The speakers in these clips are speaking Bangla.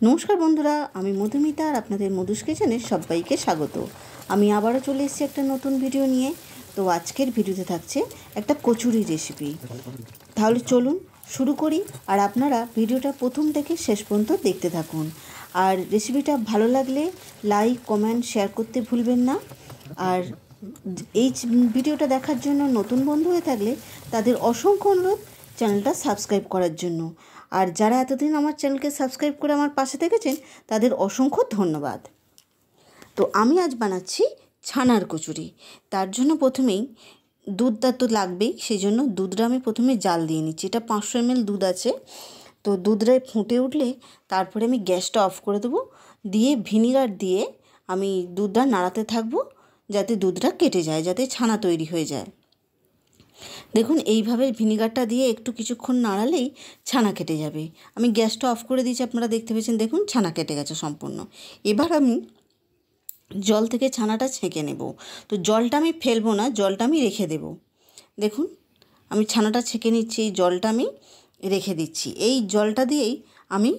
নমস্কার বন্ধুরা, আমি মধুমিতা আর আপনাদের মধুস কিচেনে সবাইকে স্বাগত। আমি আবারও চলে এসেছি একটা নতুন ভিডিও নিয়ে। তো আজকের ভিডিওতে থাকছে একটা কচুরি রেসিপি। তাহলে চলুন শুরু করি, আর আপনারা ভিডিওটা প্রথম থেকে শেষ পর্যন্ত দেখতে থাকুন। আর রেসিপিটা ভালো লাগলে লাইক, কমেন্ট, শেয়ার করতে ভুলবেন না। আর এই ভিডিওটা দেখার জন্য নতুন বন্ধু হয়ে থাকলে তাদের অসংখ্য অনুরোধ চ্যানেলটা সাবস্ক্রাইব করার জন্য। আর যারা এতদিন আমার চ্যানেলকে সাবস্ক্রাইব করে আমার পাশে থেকেছেন তাদের অসংখ্য ধন্যবাদ। তো আমি আজ বানাচ্ছি ছানার কচুরি। তার জন্য প্রথমেই দুধটা তো লাগবেই, সেই জন্য দুধটা আমি প্রথমে জাল দিয়ে নিচ্ছি। এটা 500 ml দুধ আছে। তো দুধটা ফুটে উঠলে তারপরে আমি গ্যাসটা অফ করে দেবো, দিয়ে ভিনিগার দিয়ে আমি দুধটা নাড়াতে থাকবো যাতে দুধটা কেটে যায়, যাতে ছানা তৈরি হয়ে যায়। দেখুন এইভাবে ভিনিগারটা দিয়ে একটু কিছুক্ষণ নাড়ালেই ছানা কেটে যাবে। আমি গ্যাসটা অফ করে দিয়েছি, আপনারা দেখতে পেয়েছেন, দেখুন ছানা কেটে গেছে সম্পূর্ণ। এবার আমি জল থেকে ছানাটা ছেঁকে নেব। তো জলটা আমি ফেলবো না, জলটা আমি রেখে দেব। দেখুন আমি ছানাটা ছেঁকে নিচ্ছি, এই জলটা আমি রেখে দিচ্ছি। এই জলটা দিয়েই আমি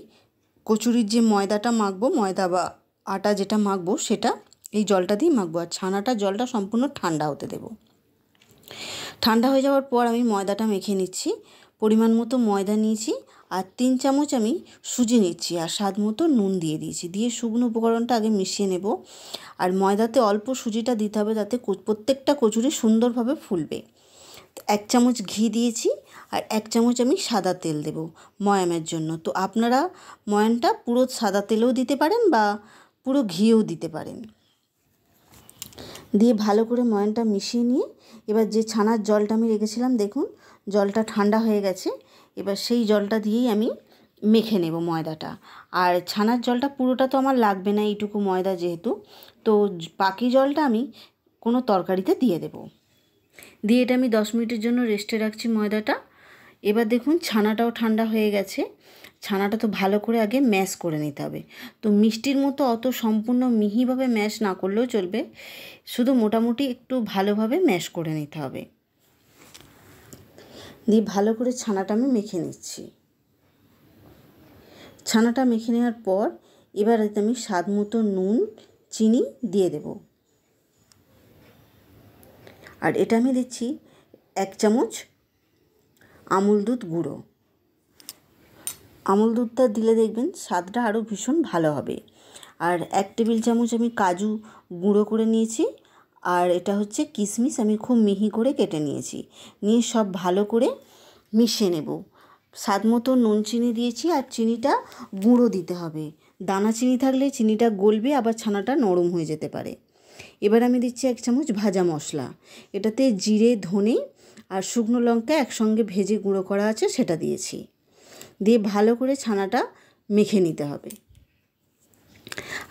কচুরির যে ময়দাটা মাখবো, ময়দা বা আটা যেটা মাখবো সেটা এই জলটা দিয়ে মাখবো। আর ছানাটা জলটা সম্পূর্ণ ঠান্ডা হতে দেবো। ঠান্ডা হয়ে যাওয়ার পর আমি ময়দাটা মেখে নিচ্ছি। পরিমাণ মতো ময়দা নিয়েছি, আর 3 চামচ আমি সুজি নিচ্ছি, আর স্বাদ মতো নুন দিয়ে দিয়েছি। দিয়ে শুকনো উপকরণটা আগে মিশিয়ে নেব। আর ময়দাতে অল্প সুজিটা দিতে হবে, যাতে প্রত্যেকটা কচুরি সুন্দরভাবে ফুলবে। 1 চামচ ঘি দিয়েছি, আর 1 চামচ আমি সাদা তেল দেব ময়ামের জন্য। তো আপনারা ময়ানটা পুরো সাদা তেলেও দিতে পারেন বা পুরো ঘিও দিতে পারেন। দিয়ে ভালো করে ময়ানটা মিশিয়ে নিয়ে এবার যে ছানার জলটা আমি রেখেছিলাম, দেখুন জলটা ঠান্ডা হয়ে গেছে। এবার সেই জলটা দিয়েই আমি মেখে নেব ময়দাটা। আর ছানার জলটা পুরোটা তো আমার লাগবে না, এইটুকু ময়দা যেহেতু। তো বাকি জলটা আমি কোনো তরকারিতে দিয়ে দেব। দিয়ে এটা আমি 10 মিনিটের জন্য রেস্টে রাখছি ময়দাটা। এবার দেখুন ছানাটাও ঠান্ডা হয়ে গেছে। ছানাটা তো ভালো করে আগে ম্যাশ করে নিতে হবে। তো মিষ্টির মতো অত সম্পূর্ণ মিহিভাবে ম্যাশ না করলেও চলবে, শুধু মোটামুটি একটু ভালোভাবে ম্যাশ করে নিতে হবে। দিয়ে ভালো করে ছানাটা আমি মেখে নিচ্ছি। ছানাটা মেখে নেওয়ার পর এবার এতে আমি স্বাদ মতো নুন, চিনি দিয়ে দেব। আর এটা আমি দিচ্ছি 1 চামচ আমুল দুধ গুঁড়ো। আমুল দুধটা দিলে দেখবেন স্বাদটা আরও ভীষণ ভালো হবে। আর 1 টেবিল চামচ আমি কাজু গুঁড়ো করে নিয়েছি। আর এটা হচ্ছে কিশমিশ, আমি খুব মিহি করে কেটে নিয়েছি। নিয়ে সব ভালো করে মিশিয়ে নেব। স্বাদ মতো নুন চিনি দিয়েছি, আর চিনিটা গুঁড়ো দিতে হবে। দানা চিনি থাকলে চিনিটা গলবে, আবার ছানাটা নরম হয়ে যেতে পারে। এবার আমি দিচ্ছি 1 চামচ ভাজা মশলা। এটাতে জিরে, ধনে আর শুকনো লঙ্কা একসঙ্গে ভেজে গুঁড়ো করা আছে, সেটা দিয়েছি। দিয়ে ভালো করে ছানাটা মেখে নিতে হবে।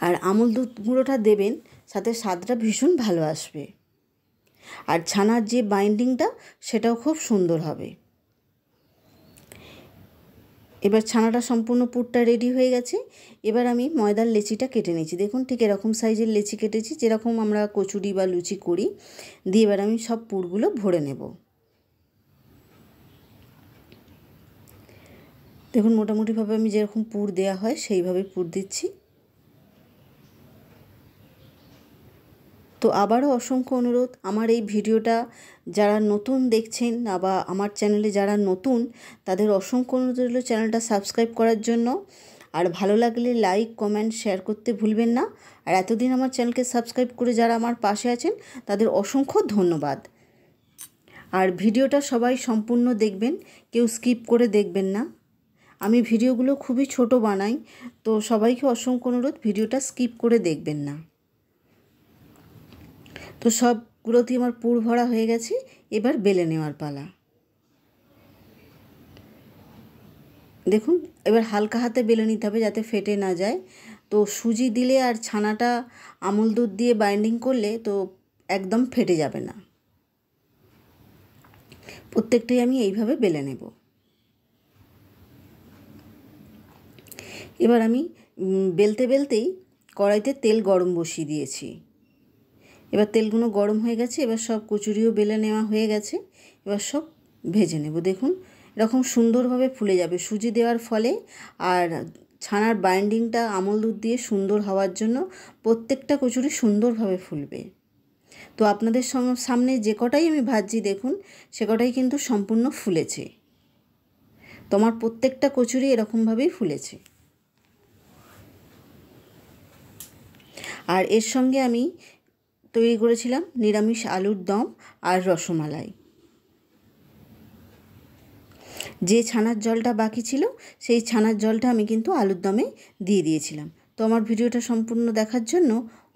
আর আমুল দুধ গুঁড়োটা দেবেন, সাথে স্বাদটা ভীষণ ভালো আসবে। আর ছানার যে বাইন্ডিংটা সেটাও খুব সুন্দর হবে। এবার ছানাটা সম্পূর্ণ পুরটা রেডি হয়ে গেছে। এবার আমি ময়দার লেচিটা কেটে নিয়েছি। দেখুন ঠিক এরকম সাইজের লেচি কেটেছি, যেরকম আমরা কচুরি বা লুচি করি। দিয়ে এবার আমি সব পুরগুলো ভরে নেব। দেখুন মোটামুটিভাবে আমি যেরকম পুর দেওয়া হয় সেইভাবে পুর দিচ্ছি। তো আবারও অসংখ্য অনুরোধ, আমার এই ভিডিওটা যারা নতুন দেখছেন বা আমার চ্যানেলে যারা নতুন, তাদের অসংখ্য অনুরোধ রইল চ্যানেলটা সাবস্ক্রাইব করার জন্য। আর ভালো লাগলে লাইক, কমেন্ট, শেয়ার করতে ভুলবেন না। আর এতদিন আমার চ্যানেলকে সাবস্ক্রাইব করে যারা আমার পাশে আছেন তাদের অসংখ্য ধন্যবাদ। আর ভিডিওটা সবাই সম্পূর্ণ দেখবেন, কেউ স্কিপ করে দেখবেন না। আমি ভিডিওগুলো খুবই ছোট বানাই, তো সবাইকে অসংখ্য অনুরোধ ভিডিওটা স্কিপ করে দেখবেন না। তো সবগুলোতেই আমার পুর ভরা হয়ে গেছে। এবার বেলে নেওয়ার পালা। দেখুন এবার হালকা হাতে বেলে নিতে হবে যাতে ফেটে না যায়। তো সুজি দিলে আর ছানাটা আমুল দুধ দিয়ে বাইন্ডিং করলে তো একদম ফেটে যাবে না। প্রত্যেকটাই আমি এইভাবে বেলে নেব। এবার আমি বেলতে বেলতেই কড়াইতে তেল গরম বসিয়ে দিয়েছি। এবার তেলগুলো গরম হয়ে গেছে। এবার সব কচুরিও বেলে নেওয়া হয়ে গেছে। এবার সব ভেজে নেব। দেখুন এরকম সুন্দরভাবে ফুলে যাবে সুজি দেওয়ার ফলে। আর ছানার বাইন্ডিংটা আমল দুধ দিয়ে সুন্দর হওয়ার জন্য প্রত্যেকটা কচুরি সুন্দরভাবে ফুলবে। তো আপনাদের সামনে যে কটাই আমি ভাজছি দেখুন সে কটাই কিন্তু সম্পূর্ণ ফুলেছে। তোমার প্রত্যেকটা কচুরি এরকমভাবেই ফুলেছে। আর এর সঙ্গে আমি তৈরি করেছিলাম নিরামিষ আলুর দম আর রসমালাই। যে ছানার জলটা বাকি ছিল সেই ছানার জলটা আমি কিন্তু আলুর দমে দিয়ে দিয়েছিলাম। তো আমার ভিডিওটা সম্পূর্ণ দেখার জন্য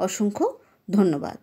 অসংখ্য ধন্যবাদ।